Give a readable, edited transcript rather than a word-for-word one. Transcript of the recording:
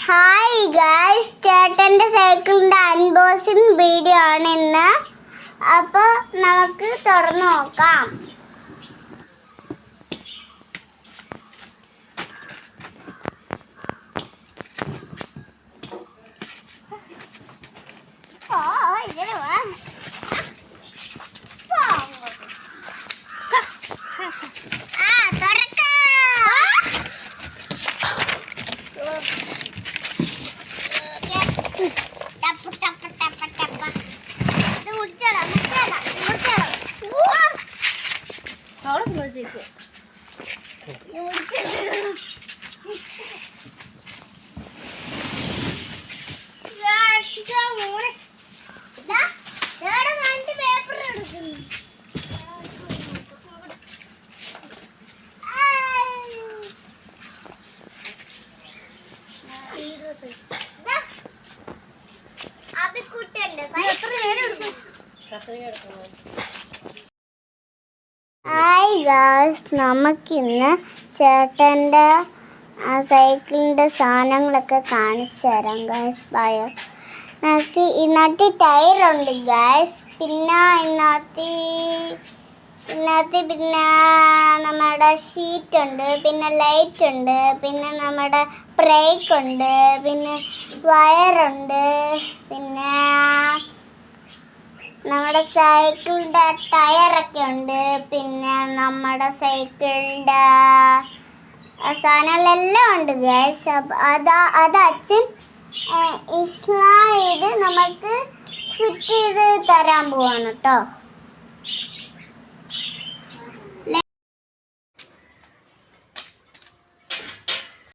Hi guys, ചേട്ടൻ്റെ സൈക്കിളിൻ്റെ unboxing video ആണ് ഇന്ന്. അപ്പോൾ നമുക്ക് തുറന്നു നോക്കാം. ഹായ് ഗായ്സ്, നമുക്കിന്ന് ചേട്ടൻ്റെ സൈക്കിളിൻ്റെ സാധനങ്ങളൊക്കെ കാണിച്ചു തരാം ഗായ്സ്. നമുക്ക് ഇതിനകത്ത് ടയറുണ്ട് ഗായ്സ്, പിന്നെ ഇതിനകത്ത് പിന്നെ നമ്മുടെ ഷീറ്റുണ്ട്, പിന്നെ ലൈറ്റ് ഉണ്ട്, പിന്നെ നമ്മുടെ ബ്രേക്ക് ഉണ്ട്, പിന്നെ വയറുണ്ട്, പിന്നെ നമ്മുടെ സൈക്കിളിൻ്റെ ടയറൊക്കെ ഉണ്ട്, പിന്നെ നമ്മുടെ സൈക്കിളിൻ്റെ സാധനങ്ങളെല്ലാം ഉണ്ട് ഗൈസ്. അത് അച്ഛൻ ഇൻസ്റ്റാൾ ചെയ്ത് നമുക്ക് ഫിറ്റ് ചെയ്ത് തരാൻ പോവാണ് കേട്ടോ.